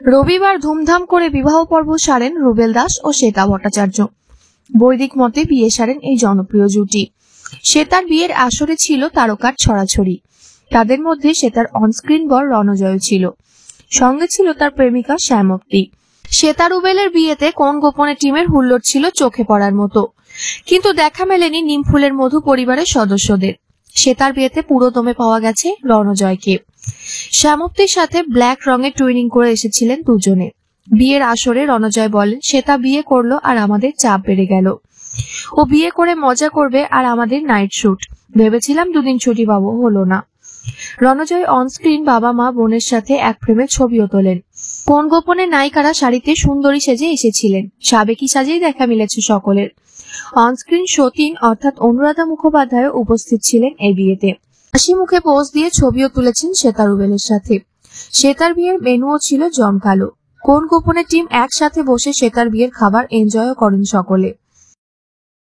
রবিবার ধুমধাম করে বিবাহ পর্ব সারেন রুবেল দাস ও শ্বেতা ভট্টাচার্য। বৈদিক মতে বিয়ে সারেন এই জনপ্রিয় জুটি। শ্বেতার বিয়ের আসরে ছিল তারকার ছড়াছড়ি। তাদের মধ্যে শ্বেতার অনস্ক্রিন বর রণজয় ছিল, সঙ্গে ছিল তার প্রেমিকা শ্যামপ্তি। শ্বেতা রুবেলের বিয়েতে কোন গোপনে টিমের হুল্লোড় ছিল চোখে পড়ার মতো, কিন্তু দেখা মেলেনি নিমফুলের মধু পরিবারের সদস্যদের। শ্বেতার বিয়েতে পুরো দমে পাওয়া গেছে রণজয়কে। শ্যামপ্তির সাথে ব্ল্যাক রঙের টুইনিং করে এসেছিলেন দুজনে। বিয়ের আসরে রণজয় বলেন, শ্বেতা বিয়ে করলো আর আমাদের চাপ বেড়ে গেল। ও বিয়ে করে মজা করবে আর আমাদের নাইট শুট। ভেবেছিলাম দুদিন ছুটি পাবো, হলো না। রণজয় অনস্ক্রিন বাবা মা বোনের সাথে এক ফ্রেমে ছবিও তোলেন। কোন গোপনে নায়িকারা শাড়িতে সুন্দরী সেজে এসেছিলেন, সাবেকি সাজেই দেখা মিলেছে সকলের। অনস্ক্রিন সতীন অর্থাৎ অনুরাধা মুখোপাধ্যায় উপস্থিত ছিলেন এই বিয়েতে। হাসি মুখে পোজ দিয়ে ছবিও তুলেছেন শ্বেতা রুবেলের সাথে। শ্বেতার বিয়ের মেনুও ছিল জমকালো। কোন গোপনে টিম একসাথে বসে শ্বেতার বিয়ের খাবার এনজয়ও করেন সকলে।